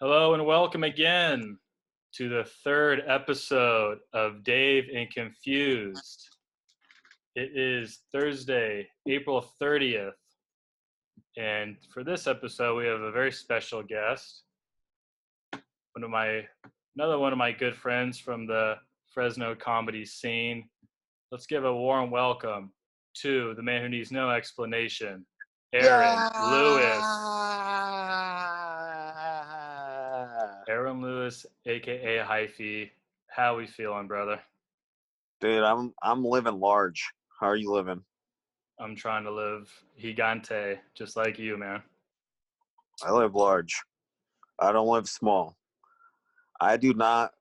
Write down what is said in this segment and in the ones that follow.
Hello and welcome again to the third episode of Dave and Confused. It is Thursday, April 30th, and for this episode we have a very special guest, another one of my good friends from the Fresno comedy scene. Let's give a warm welcome to the man who needs no explanation, Aaron Lewis. Aaron Lewis, aka Hyphy. How we feeling, brother? Dude, I'm living large. How are you living? I'm trying to live gigante, just like you, man. I live large. I don't live small. I do not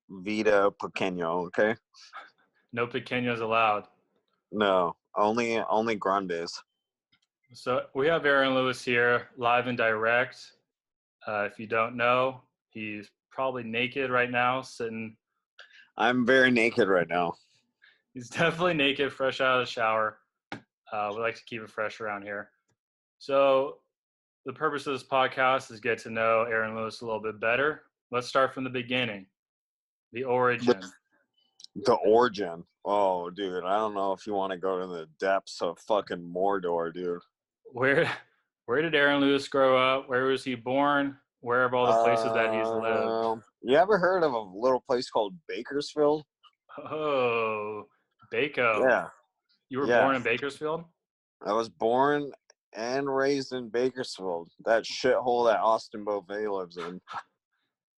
vida pequeño, okay? No pequeños allowed. No, only grandes. So we have Aaron Lewis here, live and direct. If you don't know, he's probably naked right now, sitting. I'm very naked right now. He's definitely naked, fresh out of the shower. We like to keep it fresh around here. So the purpose of this podcast is get to know Aaron Lewis a little bit better. Let's start from the beginning, the origin. The origin. Oh, dude, I don't know if you want to go to the depths of fucking Mordor, dude. Where did Aaron Lewis grow up? Where was he born? Where are all the places that he's lived? You ever heard of a little place called Bakersfield? Oh, Baco. Yeah. You were born in Bakersfield? I was born and raised in Bakersfield, that shithole that Austin Beauvais lives in.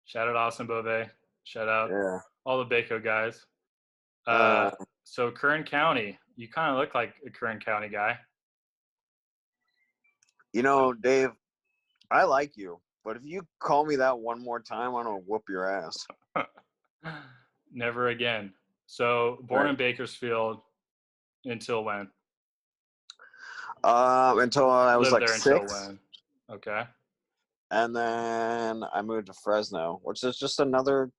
Shout out Austin Beauvais. Shout out all the Baco guys. So Kern County, you kind of look like a Kern County guy. You know, Dave, I like you, but if you call me that one more time, I'm going to whoop your ass. Never again. So born in Bakersfield until when? Until I was like 6. Until when? Okay. And then I moved to Fresno, which is just another.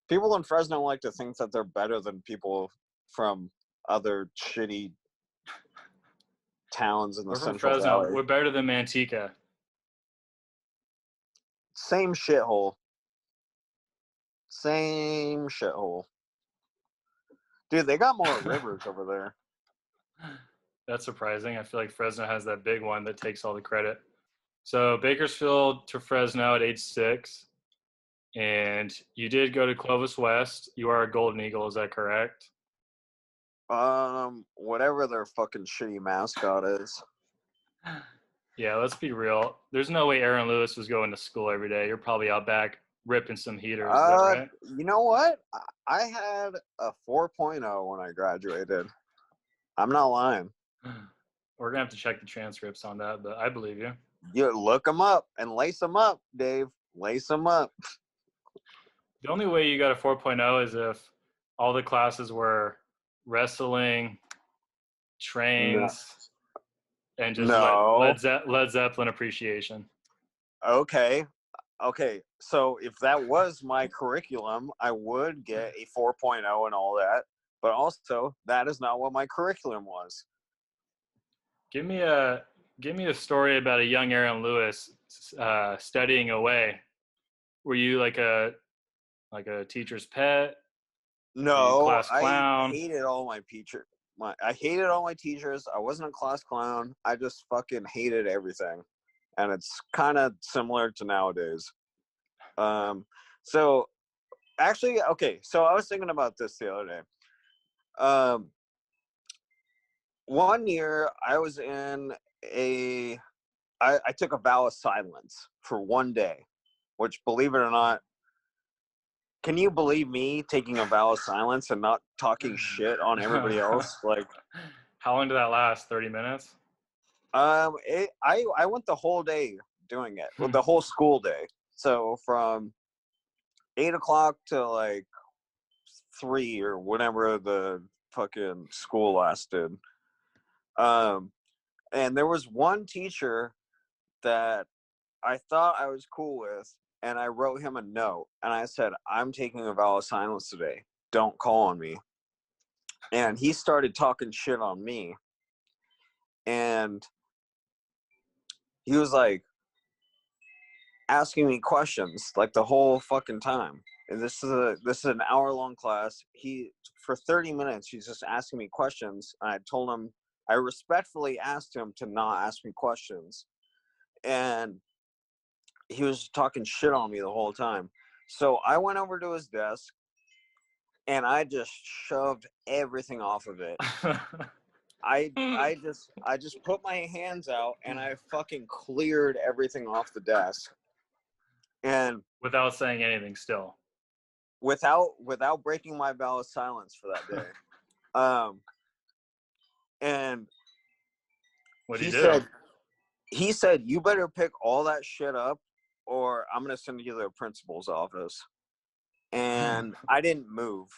People in Fresno like to think that they're better than people from other shitty towns in the Central Fresno. Valley. We're better than Manteca. Same shithole. Same shithole. Dude, they got more rivers over there. That's surprising. I feel like Fresno has that big one that takes all the credit. So Bakersfield to Fresno at age 6. And you did go to Clovis West. You are a Golden Eagle, is that correct? Whatever their fucking shitty mascot is. Yeah, let's be real. There's no way Aaron Lewis was going to school every day. You're probably out back ripping some heaters, is that right? You know what? I had a 4.0 when I graduated. I'm not lying. We're going to have to check the transcripts on that, but I believe you. You look them up and lace them up, Dave. Lace them up. The only way you got a 4.0 is if all the classes were wrestling, trains, and just Led Zeppelin appreciation. Okay. So if that was my curriculum, I would get a 4.0 and all that. But also, that is not what my curriculum was. Give me a story about a young Aaron Lewis studying away. Were you like a teacher's pet? No, class clown? I hated all my teachers. I hated all my teachers. I wasn't a class clown. I just fucking hated everything. And it's kind of similar to nowadays. So actually, okay. So I was thinking about this the other day. One year I was in I took a vow of silence for one day, which, believe it or not, can you believe me taking a vow of silence and not talking shit on everybody else? Like, how long did that last? 30 minutes? I went the whole day doing it, with the whole school day. So from 8 o'clock to like 3 or whenever the fucking school lasted. And there was one teacher that I thought I was cool with, and I wrote him a note, and I said, I'm taking a vow of silence today. Don't call on me. And he started talking shit on me. And he was like, asking me questions like the whole fucking time. And this is an hour-long class. For 30 minutes he's just asking me questions. And I respectfully asked him to not ask me questions. And he was talking shit on me the whole time. So I went over to his desk and I just shoved everything off of it. I just put my hands out and I fucking cleared everything off the desk. And without saying anything still. Without breaking my vow of silence for that day. And what did he do? He said, you better pick all that shit up or I'm going to send you to the principal's office. And I didn't move.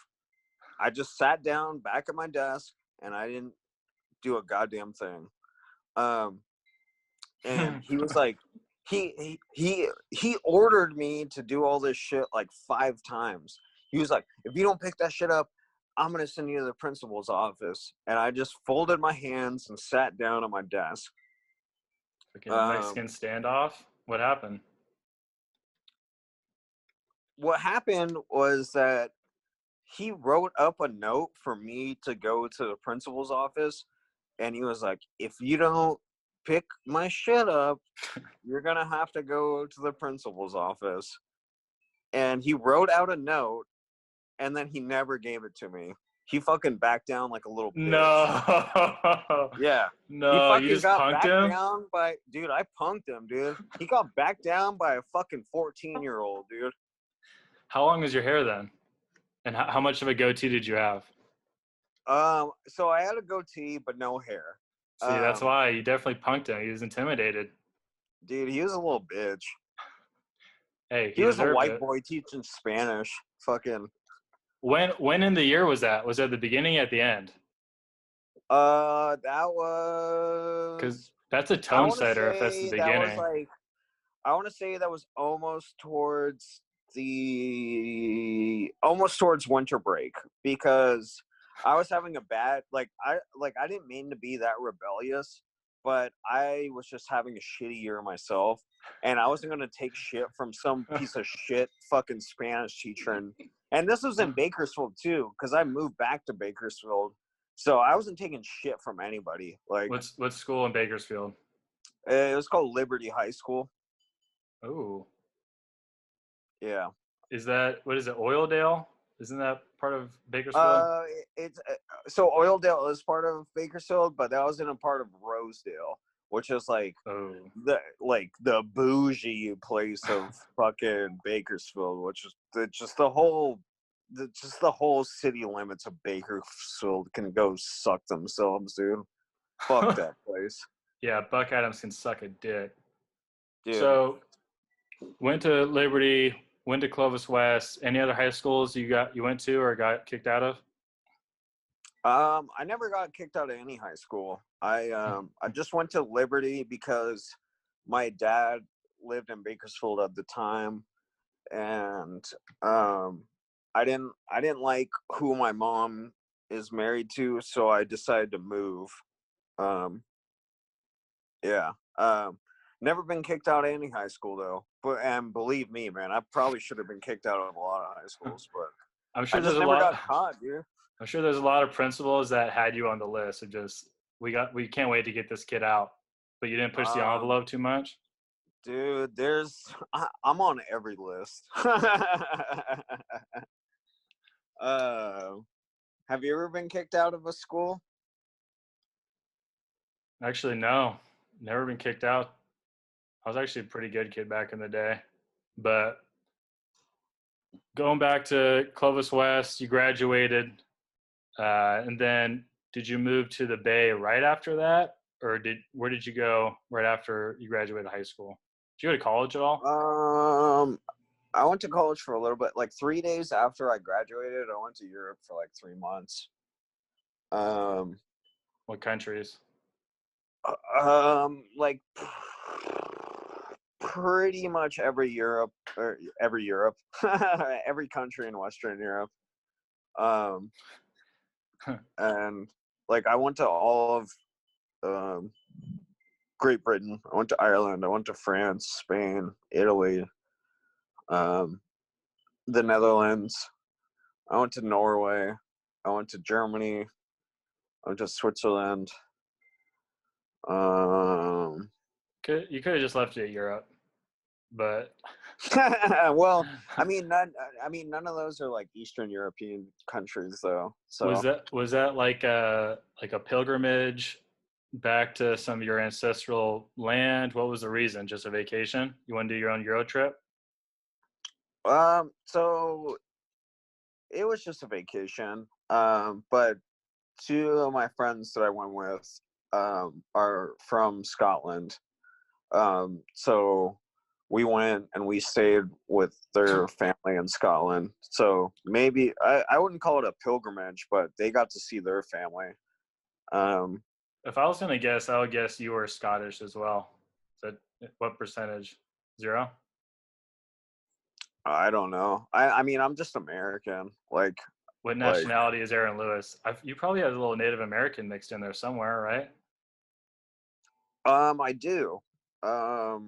I just sat down back at my desk and I didn't do a goddamn thing. And he was like, he ordered me to do all this shit like 5 times. He was like, if you don't pick that shit up, I'm going to send you to the principal's office. And I just folded my hands and sat down at my desk. Mexican standoff? What happened? What happened was that he wrote up a note for me to go to the principal's office. And he was like, if you don't pick my shit up, you're going to have to go to the principal's office. And he wrote out a note, and then he never gave it to me. He fucking backed down like a little bitch. No. Yeah. No, he fucking you just got punked backed him? down by... Dude, I punked him, dude. He got backed down by a fucking 14-year-old, dude. How long was your hair then? And how much of a goatee did you have? So I had a goatee, but no hair. See, that's why. You definitely punked him. He was intimidated. Dude, he was a little bitch. Hey, He was a white it. boy teaching Spanish. Fucking... When in the year was that? Was it at the beginning or at the end? That was... Because that's a tone setter if that's the beginning. That was like... I want to say that was almost towards winter break, because I was having a bad, I didn't mean to be that rebellious, but I was just having a shitty year myself, and I wasn't going to take shit from some piece of shit fucking Spanish teacher. And this was in Bakersfield too, because I moved back to Bakersfield, so I wasn't taking shit from anybody. Like, what's school in Bakersfield? It was called Liberty High School. Oh. Yeah. Is that, what is it, Oildale? Isn't that part of Bakersfield? It's so Oildale is part of Bakersfield, but that was in a part of Rosedale, which is like the bougie place of fucking Bakersfield, which is just the whole city limits of Bakersfield can go suck themselves, dude. Fuck that place. Yeah, Buck Adams can suck a dick. Dude. So, went to Liberty, went to Clovis West. Any other high schools you went to or got kicked out of? I never got kicked out of any high school. I just went to Liberty because my dad lived in Bakersfield at the time, and I didn't like who my mom is married to, so I decided to move. Yeah. Never been kicked out of any high school though. And believe me, man, I probably should have been kicked out of a lot of high schools, but I'm sure I never got caught, dude. I'm sure there's a lot of principals that had you on the list of just we can't wait to get this kid out, but you didn't push the envelope too much. Dude, I'm on every list. Have you ever been kicked out of a school? Actually, no, never been kicked out. I was actually a pretty good kid back in the day, but going back to Clovis West, you graduated, and then did you move to the Bay right after that, or where did you go right after you graduated high school? Did you go to college at all? I went to college for a little bit. Like 3 days after I graduated, I went to Europe for like 3 months. What countries? Like pretty much every country in Western Europe. And like I went to all of Great Britain. I went to Ireland. I went to France, Spain, Italy, the Netherlands. I went to Norway. I went to Germany. I went to Switzerland. You could have just left it at Europe, but Well, none of those are like Eastern European countries, though. So was that like a pilgrimage back to some of your ancestral land? What was the reason? Just a vacation? You want to do your own Euro trip? so it was just a vacation. But two of my friends that I went with are from Scotland. So we went and we stayed with their family in Scotland. So maybe I wouldn't call it a pilgrimage, but they got to see their family. If I was going to guess, I would guess you were Scottish as well. So what percentage? 0? I don't know. I mean, I'm just American. What nationality is Aaron Lewis? You probably have a little Native American mixed in there somewhere, right? I do. I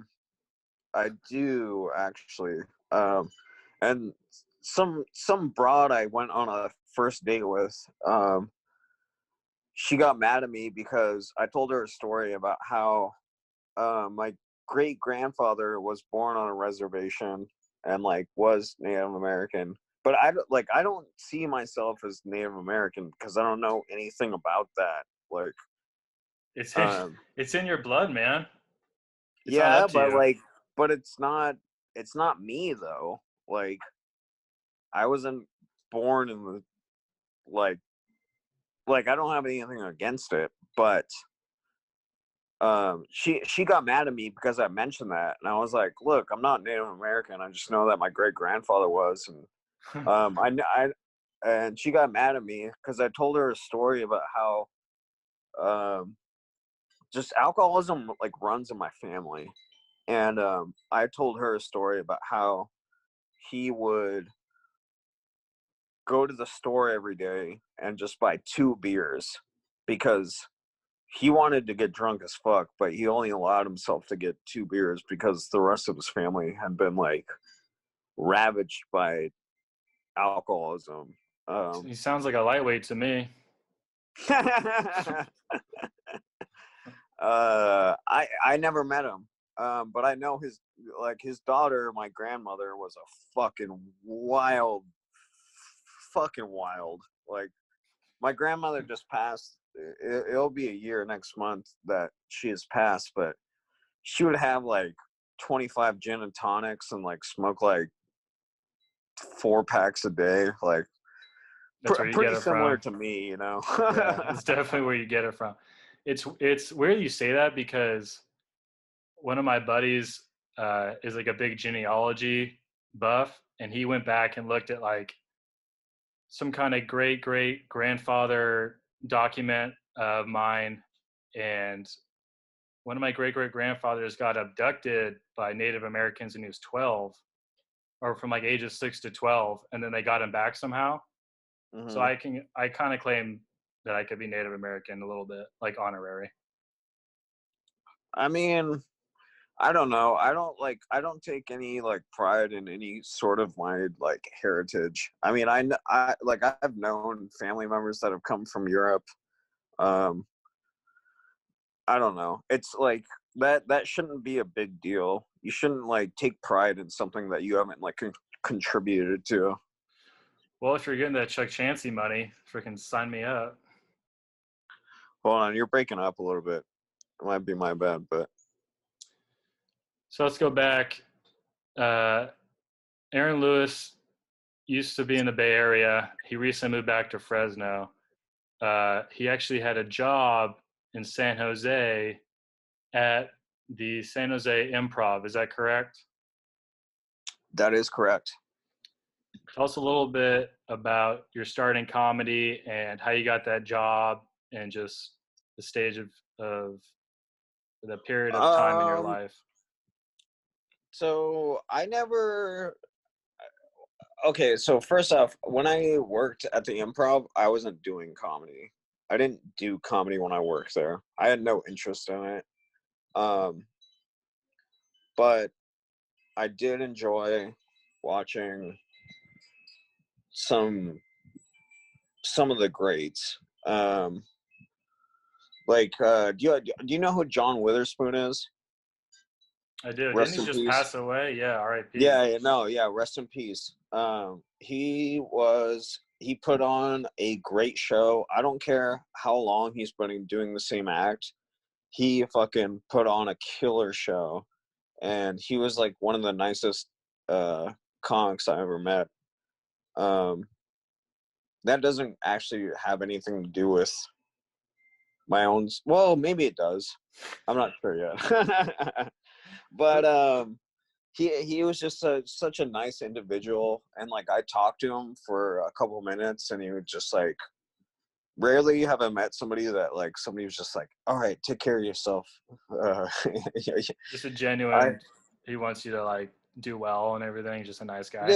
do actually. And some broad I went on a first date with. She got mad at me because I told her a story about how my great grandfather was born on a reservation and was Native American. But I don't see myself as Native American because I don't know anything about that. It's in your blood, man. It's not Yeah, up to you. but it's not me though. I wasn't born in the I don't have anything against it, but she got mad at me because I mentioned that, and I was like, look, I'm not Native American. I just know that my great grandfather was, and and she got mad at me because I told her a story about how just alcoholism runs in my family, and I told her a story about how he would go to the store every day and just buy 2 beers because he wanted to get drunk as fuck, but he only allowed himself to get 2 beers because the rest of his family had been ravaged by alcoholism. He sounds like a lightweight to me. I never met him, but I know his daughter, my grandmother, was a fucking wild. My grandmother just passed. It'll be a year next month that she has passed, but she would have 25 gin and tonics and smoke 4 packs a day. That's where you get Pretty it similar from. to me, you know. Yeah, it's definitely where you get it from. It's weird you say that because one of my buddies is a big genealogy buff, and he went back and looked at some kind of great grandfather document of mine, and one of my great grandfathers got abducted by Native Americans when he was 12, or from ages 6 to 12, and then they got him back somehow. Mm-hmm. So I kind of claim that I could be Native American a little bit, honorary. I mean, I don't know. I don't take any pride in any sort of my heritage. I mean, I've known family members that have come from Europe. I don't know. It's that shouldn't be a big deal. You shouldn't take pride in something that you haven't contributed to. Well, if you're getting that Chuck Chansey money, freaking sign me up. Hold on, you're breaking up a little bit. It might be my bad, but. So let's go back. Aaron Lewis used to be in the Bay Area. He recently moved back to Fresno. He actually had a job in San Jose at the San Jose Improv. Is that correct? That is correct. Tell us a little bit about your starting comedy and how you got that job and just the stage of the period of time in your life. So okay, so first off, when I worked at the Improv, I wasn't doing comedy. I didn't do comedy when I worked there. I had no interest in it. But I did enjoy watching some of the greats. Do you know who John Witherspoon is? I do. Didn't Rest he in just peace. pass away? Yeah, R.I.P. Yeah, no, yeah, rest in peace. He put on a great show. I don't care how long he's been doing the same act. He fucking put on a killer show, and he was like one of the nicest comics I ever met. Um, that doesn't actually have anything to do with my own. Well, maybe it does. I'm not sure yet. But he was just such a nice individual, and like I talked to him for a couple minutes, and he would just like, rarely have I met somebody that like somebody was just like, all right, take care of yourself. Just a I genuine. He wants you to like do well and everything. Just a nice guy.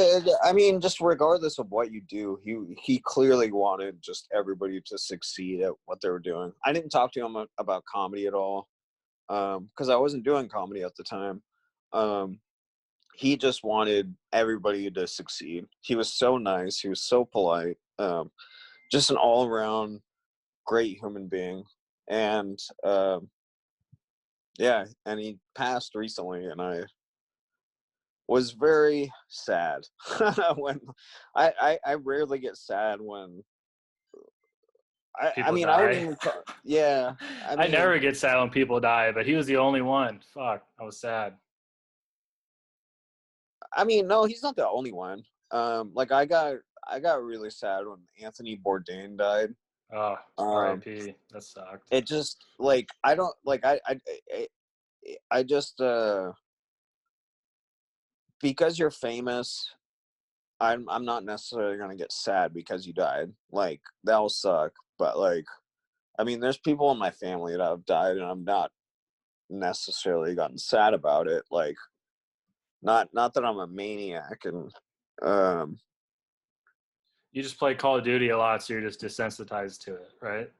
I mean, just regardless of what you do, he clearly wanted just everybody to succeed at what they were doing. I didn't talk to him about comedy at all, because I wasn't doing comedy at the time. He just wanted everybody to succeed. He was so nice. He was so polite. Just an all around great human being. And yeah, and he passed recently, and I was very sad when I rarely get sad when I People mean I wouldn't die. even yeah, I I mean never get sad when people die, but he was the only one. Fuck, I was sad. no, he's not the only one. Like I got really sad when Anthony Bourdain died. Oh, um R.I.P. That sucked. it just like I don't like I just because you're famous, I'm not necessarily gonna get sad because you died. Like that'll suck. But like I mean there's people in my family that have died, and I'm not necessarily gotten sad about it. Like not that I'm a maniac, and um You just play Call of Duty a lot, so you're just desensitized to it, right?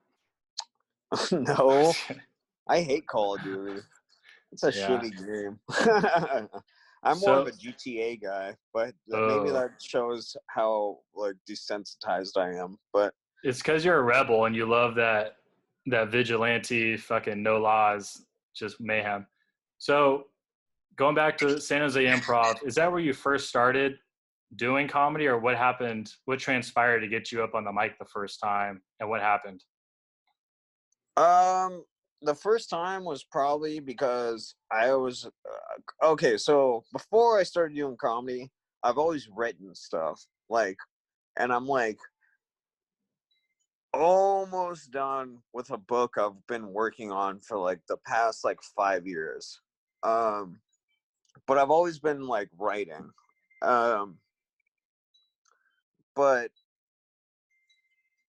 no, I hate Call of Duty. It's a Yeah. shitty game. I'm more of So, a GTA guy, but maybe oh, that shows how like desensitized I am. But it's because you're a rebel and you love that vigilante fucking no laws, just mayhem. So, going back to San Jose Improv, is that where you first started doing comedy, or what happened? What transpired to get you up on the mic the first time, and what happened? um, the first time was probably because I was okay. So before I started doing comedy, I've always written stuff like, and I'm like almost done with a book I've been working on for like the past like 5 years. Um, but I've always been like writing. Um, but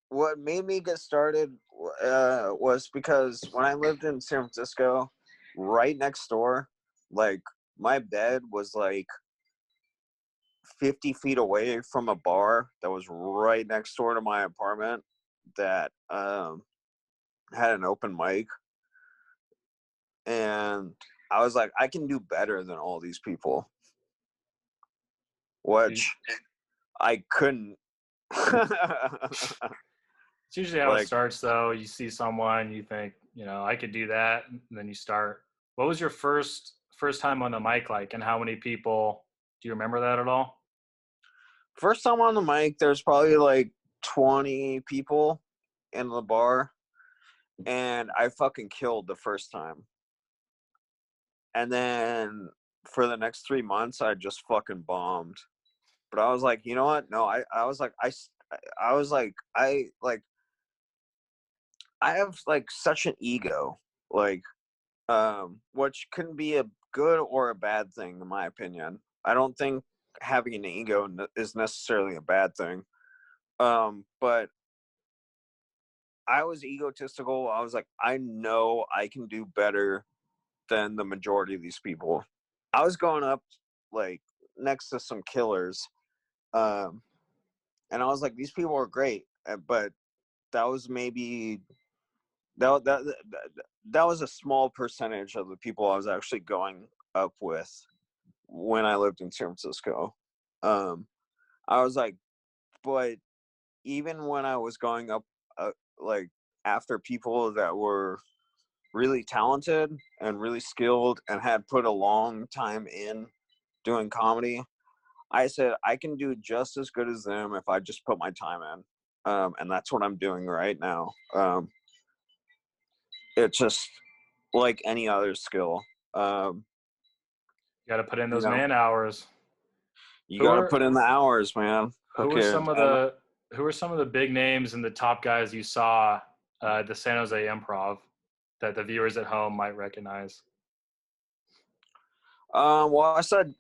what made me get started was because when I lived in San Francisco, right next door, like my bed was like 50 feet away from a bar that was right next door to my apartment that had an open mic. And I was like, I can do better than all these people, It's which I couldn't. usually how it Like, starts, though. You see someone, you think, I could do that, and then you start. What was your first time on the mic like, and how many people? Do you remember that at all? first time on the mic, there's probably like 20 people in the bar, and I fucking killed the first time. And then for the next 3 months, I just fucking bombed. But I was like, you know what? No, I was like, I was like, I have like such an ego, like, which can be a good or a bad thing, in my opinion. I don't think having an ego is necessarily a bad thing. But I was egotistical. I was like, I know I can do better than the majority of these people. I was going up like next to some killers, um, and I was like, these people are great, but that was maybe that was a small percentage of the people I was actually going up with when I lived in San Francisco. I was like, but even when I was going up, like after people that were really talented and really skilled and had put a long time in doing comedy, I said I can do just as good as them if I just put my time in. And that's what I'm doing right now. It's just like any other skill. Um, You got to put in you those know, man hours. you Who got to are put in the hours, man. who are Okay. some of the who are some of the big names and the top guys you saw at the San Jose Improv that the viewers at home might recognize? Well, I said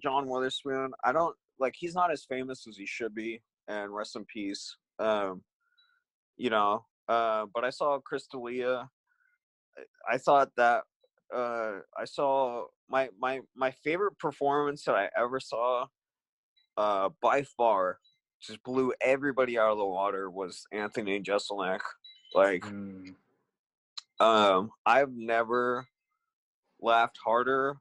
John Witherspoon. I don't like. He's not as famous as he should be, and rest in peace. But I saw Chris D'Elia. I thought that I saw my favorite performance that I ever saw, by far, just blew everybody out of the water, was Anthony Jeselnik. Like, I've never laughed harder,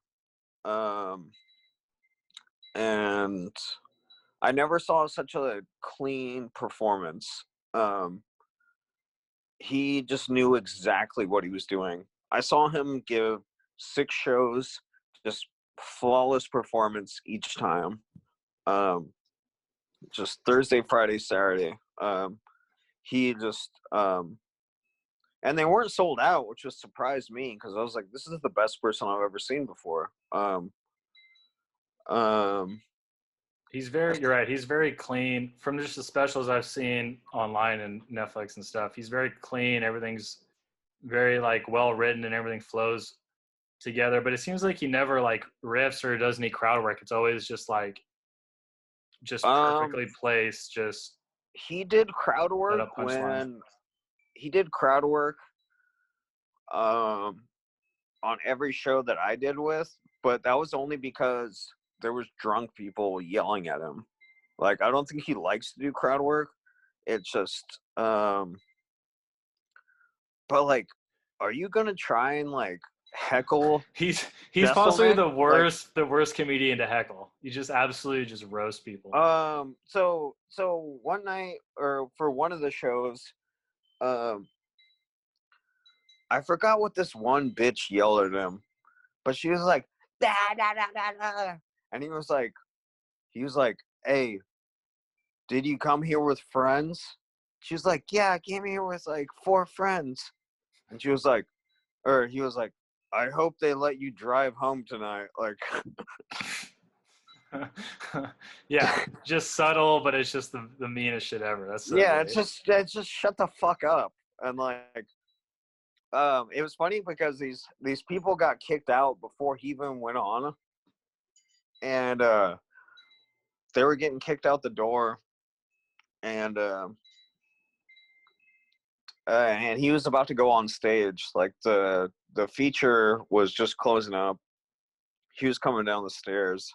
and I never saw such a clean performance. He just knew exactly what he was doing. I saw him give 6 shows, just flawless performance each time. Just Thursday, Friday, Saturday. He just and they weren't sold out, which just surprised me because I was like, this is the best person I've ever seen before. You're right. He's very clean from just the specials I've seen online and Netflix and stuff. He's very clean. Everything's very like well written and everything flows together. But it seems like he never like riffs or does any crowd work. It's always just like just perfectly placed. Just he did crowd set work up punchlines. Um, on every show that I did with, but that was only because there was drunk people yelling at him. Like, I don't think he likes to do crowd work. It's just, but like, are you gonna try and like heckle He's possibly Jeselnik? Like, the worst comedian to heckle. You just absolutely just roast people. so one night, or for one of the shows, um, I forgot what this one bitch yelled at him, but she was like, da da da da da, and he was like, hey, did you come here with friends? She was like, yeah, I came here with like 4 friends. And she was like, or he was like, I hope they let you drive home tonight. Like, Yeah, just subtle, but it's just the meanest shit ever. That's so yeah, great. it's just shut the fuck up. And like, it was funny because these people got kicked out before he even went on, and they were getting kicked out the door, and and he was about to go on stage. Like, the feature was just closing up. He was coming down the stairs,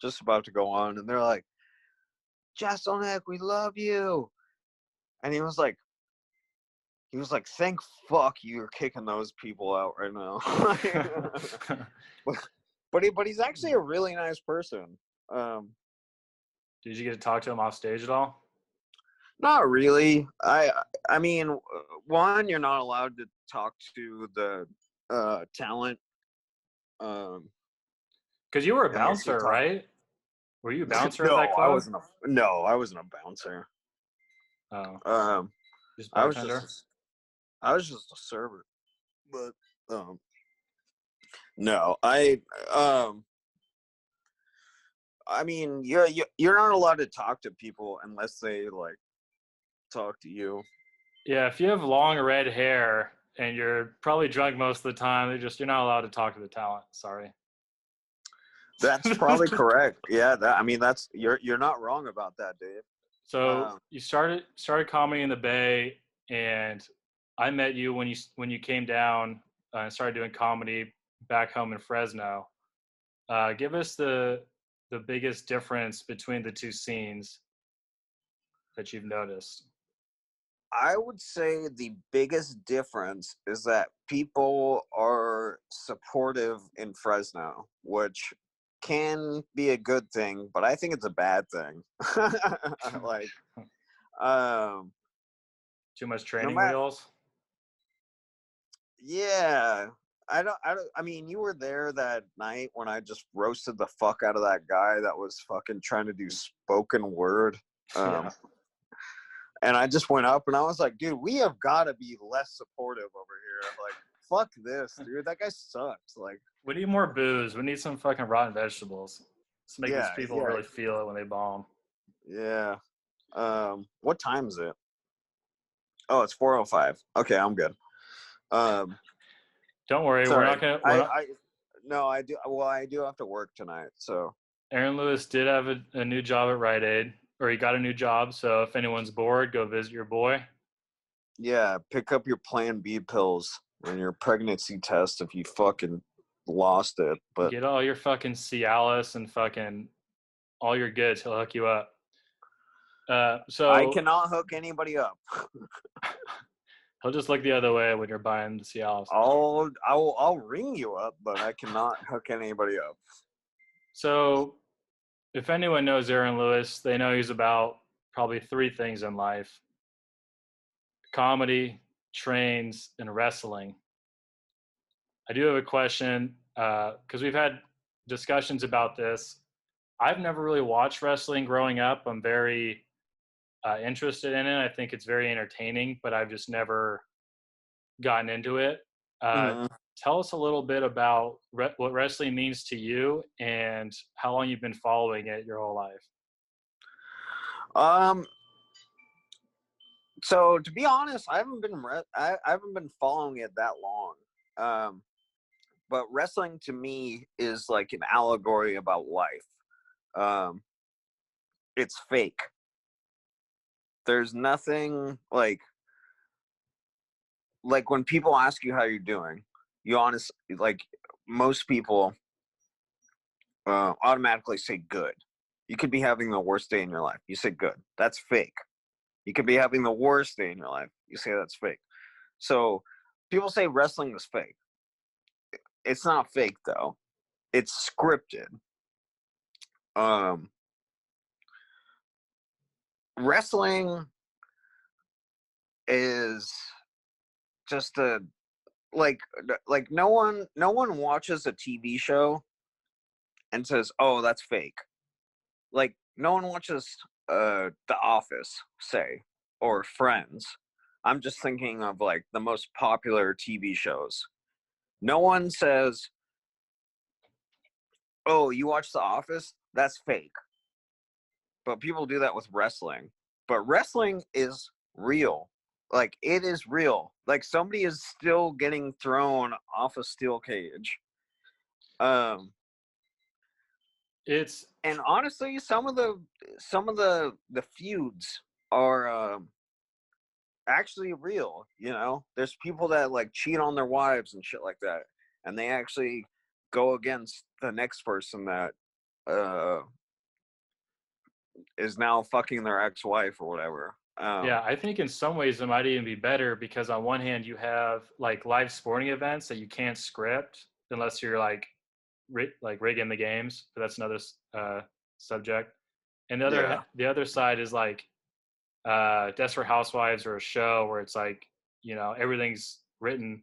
just about to go on, and they're like, Jeselnik, we love you. And he was like, thank fuck you're kicking those people out right now. but he's actually a really nice person. Did you get to talk to him off stage at all? Not really. I mean, one, you're not allowed to talk to the talent. Because you were a Unless you bouncer, talk. right? Were you a bouncer at that No, club? I wasn't a bouncer. Oh, Um, just I was bartender. just I was just a server. But no, um I mean, you're not allowed to talk to people unless they like talk to you. Yeah, if you have long red hair and you're probably drunk most of the time, you're not allowed to talk to the talent. Sorry. That's probably correct. Yeah, I mean, that's you're not wrong about that, Dave. So you started comedy in the Bay, and I met you when you came down and started doing comedy back home in Fresno. Give us the biggest difference between the two scenes that you've noticed. I would say the biggest difference is that people are supportive in Fresno, which can be a good thing, but I think it's a bad thing. Like, um, Too much no training matter, wheels. yeah. I mean, you were there that night when I just roasted the fuck out of that guy that was fucking trying to do spoken word. Yeah. Um, And I just went up and I was like, dude, we have got to be less supportive over here. Like, fuck this, dude. That guy sucks. Like, We need more booze. We need some fucking rotten vegetables. Let's make these yeah, people yeah, really feel it when they bomb. yeah. What time is it? Oh, it's 4:05. Okay, I'm good. Um, Don't worry, we're not sorry. gonna. We're not. No, I do. Well, I do have to work tonight. So, Aaron Lewis did have a new job at Rite Aid, or he got a new job. So if anyone's bored, go visit your boy. yeah, pick up your Plan B pills and your pregnancy test if you fucking lost it. But Get all your fucking Cialis and fucking all your goods. He'll hook you up. I So cannot hook anybody up. he'll just look the other way when you're buying the Cialis. I'll ring you up, but I cannot hook anybody up. So if anyone knows Aaron Lewis, they know he's about probably three things in life: comedy, trains, and wrestling. I do have a question because we've had discussions about this. I've never really watched wrestling growing up. I'm very interested in it. I think it's very entertaining, but I've just never gotten into it. Uh, Mm-hmm. Tell us a little bit about what wrestling means to you and how long you've been following it your whole life. Um. So to be honest, I haven't been following it that long. Um. But wrestling to me is like an allegory about life. Um. It's fake. There's nothing like when people ask you how you're doing, you honestly like most people automatically say good. You could be having the worst day in your life. You say good. That's fake. You could be having the worst day in your life. You say that's fake. So people say wrestling is fake. It's not fake though. It's scripted. Um, Wrestling is just a like no one watches a TV show and says, "Oh, that's fake." Like no one watches The Office, say, or Friends. I'm just thinking of like the most popular TV shows. No one says, "Oh, you watch The Office? That's fake." But people do that with wrestling. But wrestling is real. Like it is real. Like somebody is still getting thrown off a steel cage. Um It's and honestly some of the feuds are actually real, you know? There's people that like cheat on their wives and shit like that. And they actually go against the next person that uh is now fucking their ex-wife or whatever. Yeah, I think in some ways it might even be better because on one hand you have like live sporting events that you can't script unless you're like like rigging the games, but that's another subject. And Yeah. the other side is like Desperate Housewives or a show where it's like everything's written.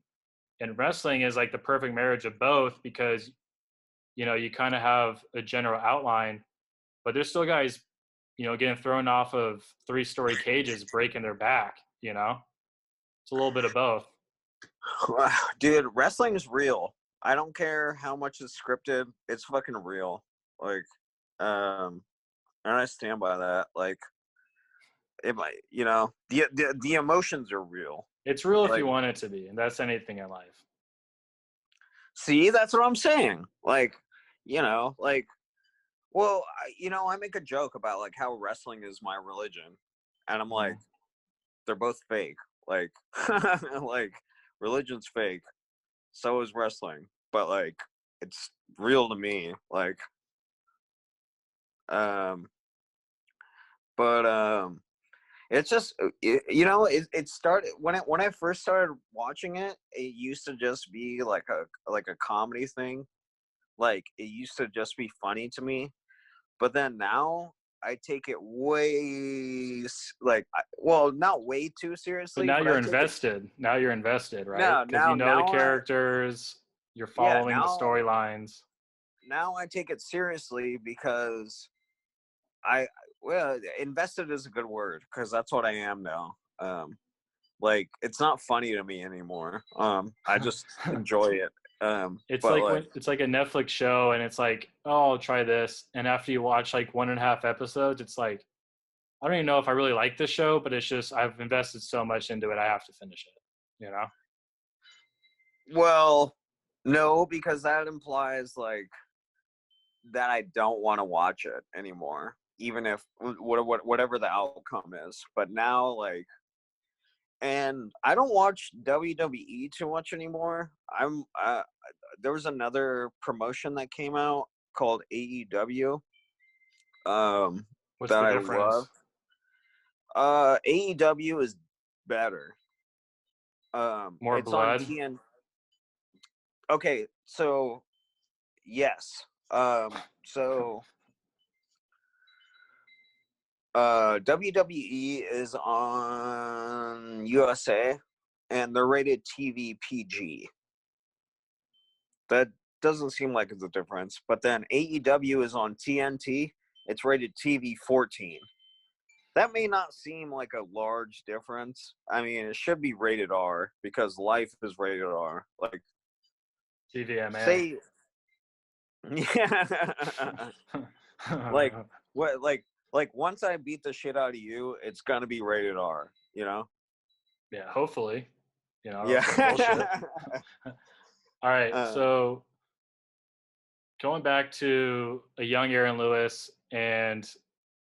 And wrestling is like the perfect marriage of both because you kind of have a general outline, but there's still guys getting thrown off of 3-story cages breaking their back. It's a little bit of both. Dude, wrestling is real. I don't care how much is scripted. It's fucking real. Like, um, and I stand by that. Like, it might, the emotions are real. It's real if you Like, want it to be, and that's anything in life. see, that's what I'm saying. Like, like, well, I make a joke about like how wrestling is my religion, and I'm like, Mhm. they're both fake. Like, like religion's fake. So is wrestling, but like, it's real to me. Like, um, but It's just it started when I first started watching it. It used to just be like a comedy thing. Like it used to just be funny to me. But then now I take it not way too But seriously, now but you're I take it invested. Now you're invested, right? now Because you now know the now I characters, you're yeah following the now storylines. now I take it seriously because I well invested is a good word because that's what I am now. Like it's not funny to me anymore. I just enjoy it. It's But like like when it's like a Netflix show and it's like, oh, I'll try this. And after you watch like 1.5 episodes, it's like, I don't even know if I really like this show, but it's just I've invested so much into it, I have to finish it. You know? well, no, because that implies like that I don't want to watch it anymore, even if whatever the outcome is. But now, like, and I don't watch WWE too much anymore. There was another promotion that came out called AEW, What's that the I love. difference? AEW is better. More It's on blood? TN. Okay, so yes. So WWE is on USA and they're rated TV PG. That doesn't seem like it's a difference. But then AEW is on TNT. It's rated TV 14. That may not seem like a large difference. I mean, it should be rated R because life is rated R. Like, TVMA. say, yeah, like what, like once I beat the shit out of you, it's gonna be rated R. You know? Yeah, hopefully. You know, or else it's bullshit. Yeah. All right. uh, So going back to a young Aaron Lewis and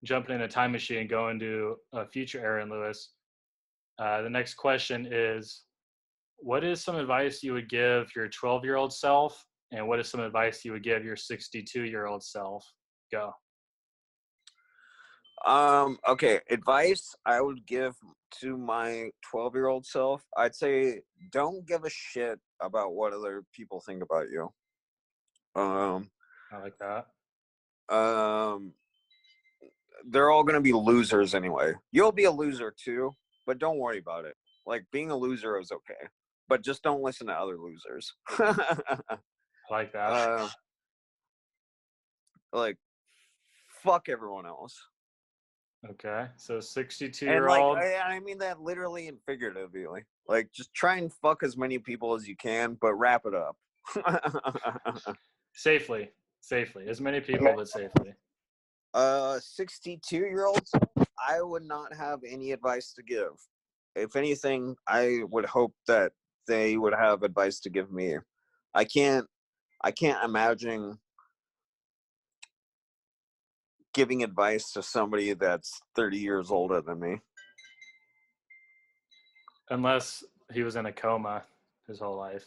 jumping in a time machine, going to a future Aaron Lewis. The next question is, what is some advice you would give your 12-year-old self, and what is some advice you would give your 62-year-old self? Go. okay, advice I would give to my 12-year-old self. I'd say don't give a shit about what other people think about you. Um, I like that. um, they're all gonna be losers anyway. You'll be a loser too, but don't worry about it. Like being a loser is okay, but just don't listen to other losers. I like that. uh, like fuck everyone else. Okay. So 62 And year like old I mean that literally and figuratively. Like just try and fuck as many people as you can, but wrap it up. safely, safely, as many people, but safely. 62-year-olds, I would not have any advice to give. If anything, I would hope that they would have advice to give me. I can't imagine giving advice to somebody that's 30 years older than me. Unless he was in a coma his whole life.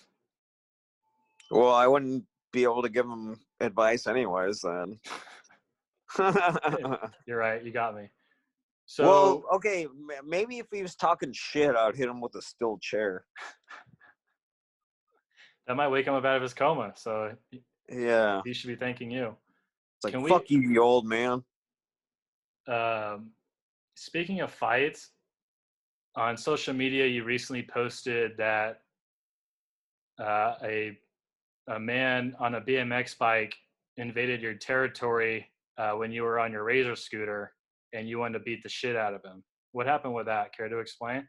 Well, I wouldn't be able to give him advice anyways then. You're right. You got me. Well, So okay, maybe if he was talking shit, I'd hit him with a steel chair. that might wake him up out of his coma. So Yeah. he should be thanking you. It's like, Can we, fuck you, you old man. um, speaking of fights, on social media, you recently posted that uh, a, a man on a BMX bike invaded your territory when you were on your Razor scooter and you wanted to beat the shit out of him. What happened with that? Care to explain?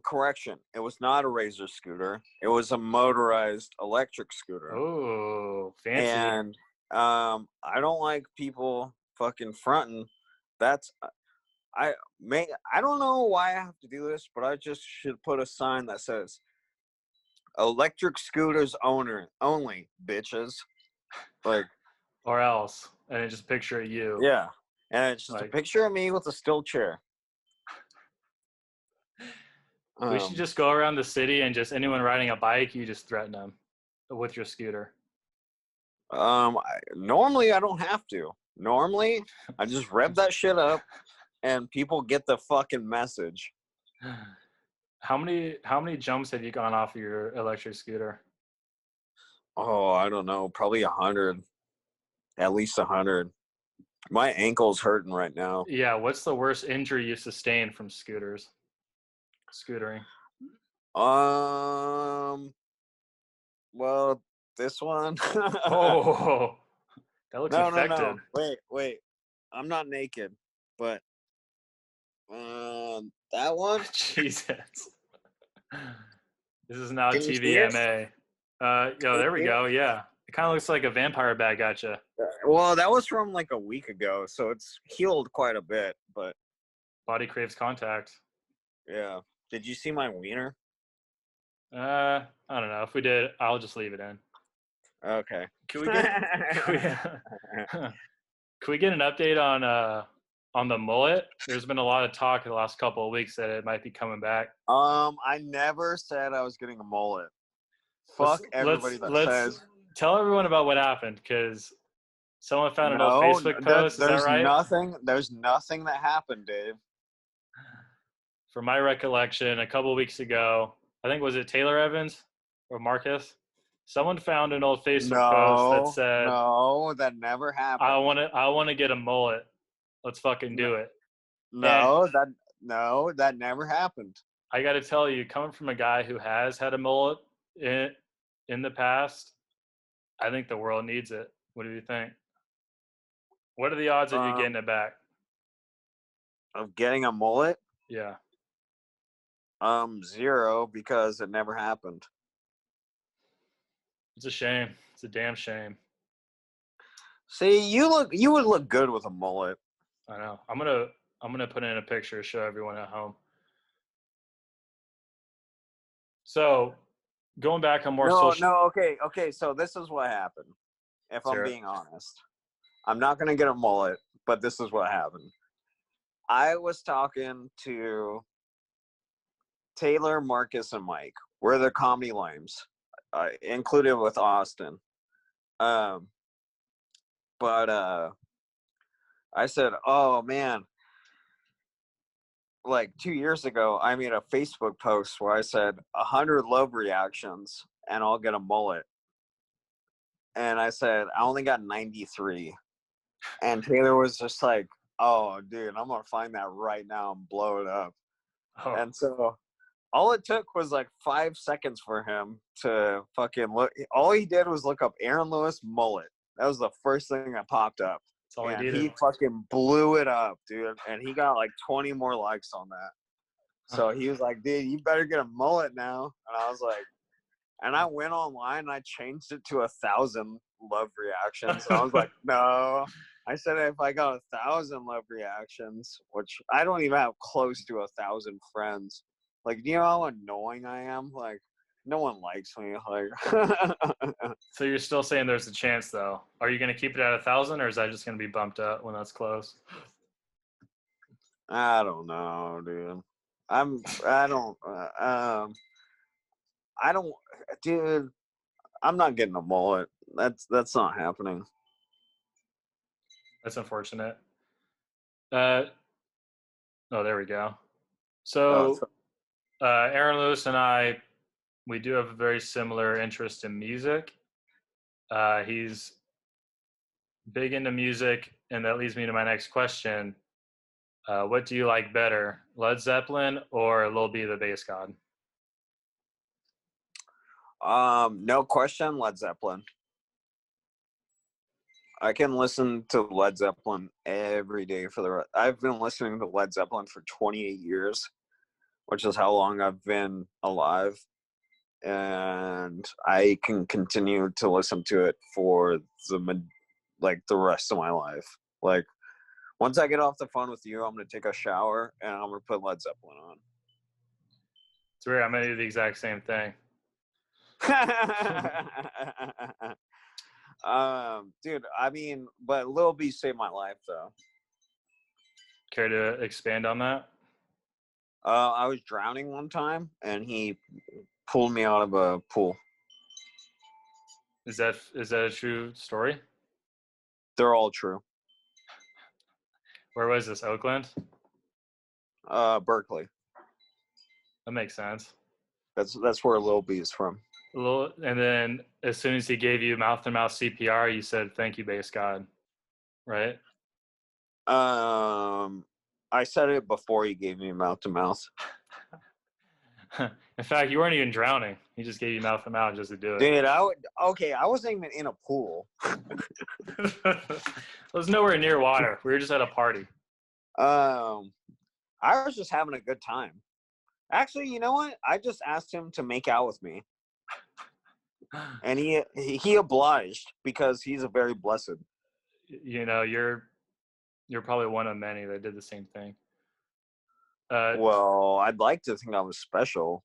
Correction. It was not a Razor scooter. It was a motorized electric scooter. Oh, fancy. And I don't like people fucking fronting. That's I don't know why I have to do this, but I just should put a sign that says electric scooters owner only, bitches. Like, Or else. And then just picture you. yeah. And it's just a Like, picture of me with a steel chair. we should just go around the city and just anyone riding a bike, you just threaten them with your scooter. Normally I don't have to. Normally I just rev that shit up and people get the fucking message. How many jumps have you gone off of your electric scooter? Oh, I don't know, probably 100, at least 100. My ankle's hurting right now. Yeah, what's the worst injury you sustained from scootering? Well, this one. Oh, that looks No. infected. Wait. I'm not naked, but that one. Jesus. This is now Can you see it? TVMA. Can you There we see it? go. Yeah. It kind of looks like a vampire bat gotcha. Well, that was from like a week ago, so it's healed quite a bit. But Body craves contact. yeah, did you see my wiener? I don't know. If we did, I'll just leave it in. Okay. Can we get can we, can we get an update on the mullet? There's been a lot of talk in the last couple of weeks that it might be coming back. I never said I was getting a mullet. Fuck everybody that Let's says tell everyone about what happened, because someone found an old no. Facebook post. Is that right? There's nothing that happened, Dave. From my recollection, a couple of weeks ago, I think, was it Taylor Evans or Marcus? Someone found an old Facebook post that said, No, that never happened. I want to get a mullet. Let's fucking do it." And That never happened. I got to tell you, coming from a guy who has had a mullet in the past, I think the world needs it. What do you think? What are the odds of you getting it back? Of getting a mullet? Yeah. 0, because it never happened. It's a shame. It's a damn shame. See, you would look good with a mullet. I know. I'm gonna put in a picture to show everyone at home. So, going back on more social. No. Okay. So this is what happened. If I'm being honest, I'm not gonna get a mullet, but this is what happened. I was talking to Taylor, Marcus, and Mike. We're the comedy lames, included with Austin. But I said, oh man, like 2 years ago, I made a Facebook post where I said 100 love reactions and I'll get a mullet. And I said, I only got 93. And Taylor was just like, oh, dude, I'm going to find that right now and blow it up. Oh. And so all it took was like 5 seconds for him to fucking look. All he did was look up Aaron Lewis mullet. That was the first thing that popped up. That's all and he he fucking blew it up, dude. And he got like 20 more likes on that. So he was like, dude, you better get a mullet now. And I was like, and I went online and I changed it to 1,000 love reactions. And I was like, no. I said if I got 1,000 love reactions, which I don't even have close to 1,000 friends. Like, do you know how annoying I am? Like, no one likes me. Like, So you're still saying there's a chance, though? Are you going to keep it at 1,000, or is that just going to be bumped up when that's close? I don't know, dude. Dude. I'm not getting a mullet. That's not happening. That's unfortunate. Oh, there we go. So, Aaron Lewis and I, we do have a very similar interest in music. He's big into music, and that leads me to my next question. What do you like better, Led Zeppelin or Lil B the Bass God? No question, Led Zeppelin. I can listen to Led Zeppelin every day I've been listening to Led Zeppelin for 28 years, which is how long I've been alive. And I can continue to listen to it for the rest of my life. Like, once I get off the phone with you, I'm going to take a shower and I'm going to put Led Zeppelin on. It's weird. I'm going to do the exact same thing. Dude, I mean, but Lil B saved my life, though. Care to expand on that? I was drowning one time, and he pulled me out of a pool. Is that a true story? They're all true. Where was this? Oakland? Berkeley. That makes sense. That's where Lil B is from. And then as soon as he gave you mouth-to-mouth CPR, you said, "Thank you, base God," right? I said it before he gave me mouth to mouth. In fact, you weren't even drowning. He just gave you mouth-to-mouth just to do it. Dude, I wasn't even in a pool. It was nowhere near water. We were just at a party. I was just having a good time. Actually, you know what? I just asked him to make out with me, and he obliged because he's a very blessed. You know, you're probably one of many that did the same thing. Well, I'd like to think I was special.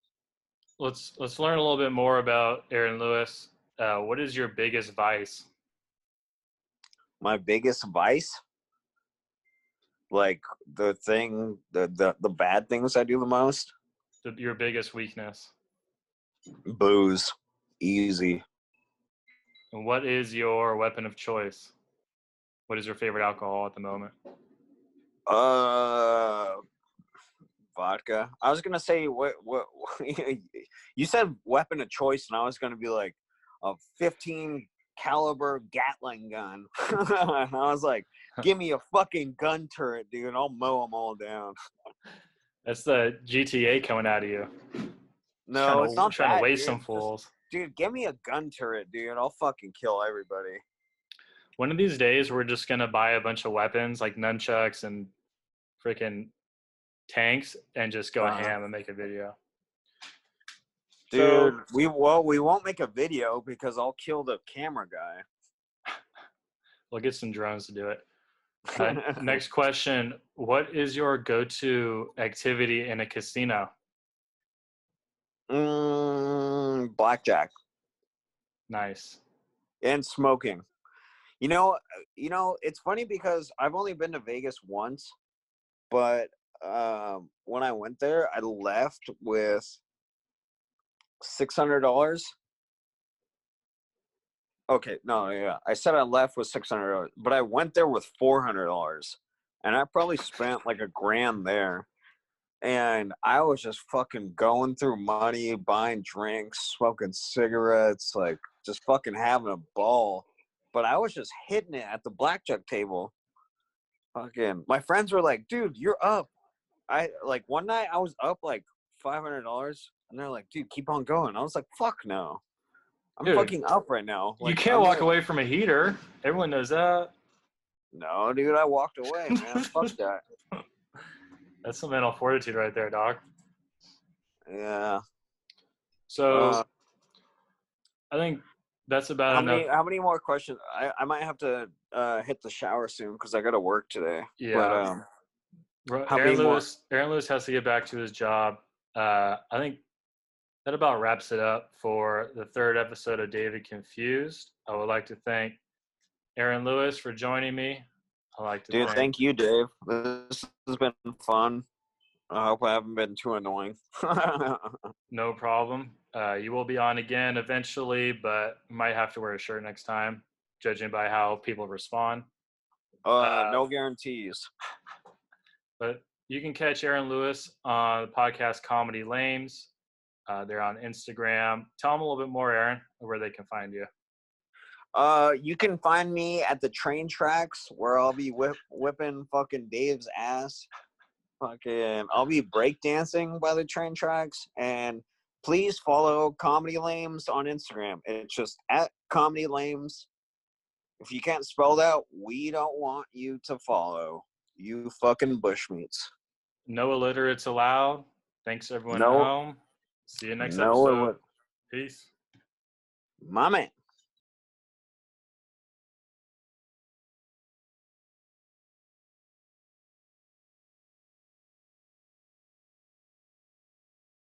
Let's learn a little bit more about Aaron Lewis. What is your biggest vice? My biggest vice, like the bad things I do the most. Your biggest weakness. Booze, easy. And what is your weapon of choice? What is your favorite alcohol at the moment? Vodka. I was gonna say what you said weapon of choice, and I was gonna be like a 15 caliber Gatling gun. I was like, give me a fucking gun turret, dude. I'll mow them all down. That's the GTA coming out of you. No, it's not trying that, to waste dude. some fools. Dude, give me a gun turret, dude. I'll fucking kill everybody. One of these days, we're just gonna buy a bunch of weapons like nunchucks and freaking tanks and just go ham and make a video. Dude, we won't make a video because I'll kill the camera guy. We'll get some drones to do it. Next question. What is your go-to activity in a casino? Blackjack. Nice. And smoking. You know, it's funny because I've only been to Vegas once, but when I went there, I left with $600. Okay, no, yeah, I said I left with $600, but I went there with $400, and I probably spent like $1,000 there. And I was just fucking going through money, buying drinks, smoking cigarettes, like just fucking having a ball. But I was just hitting it at the blackjack table. Fucking, my friends were like, "Dude, you're up." One night I was up like $500, and they're like, "Dude, keep on going." I was like, "Fuck no, I'm fucking up right now." Like, you can't walk away from a heater. Everyone knows that. No, dude, I walked away, man. Fuck that. That's some mental fortitude right there, dog. Yeah. So I think that's about enough. How many more questions? I might have to hit the shower soon because I got to work today. Yeah. But, Aaron Lewis has to get back to his job. I think that about wraps it up for the third episode of David Confused. I would like to thank Aaron Lewis for joining me. Thank you, Dave. This has been fun. I hope I haven't been too annoying. No problem. You will be on again eventually, but might have to wear a shirt next time, judging by how people respond. No guarantees. But you can catch Aaron Lewis on the podcast Comedy Lames. They're on Instagram. Tell them a little bit more, Aaron, where they can find you. You can find me at the train tracks where I'll be whipping fucking Dave's ass. Fucking, I'll be breakdancing by the train tracks. And please follow Comedy Lames on Instagram. It's just at Comedy Lames. If you can't spell that, we don't want you to follow. You fucking bushmeats. No illiterates allowed. Thanks, everyone at home. See you next episode. Peace. My man.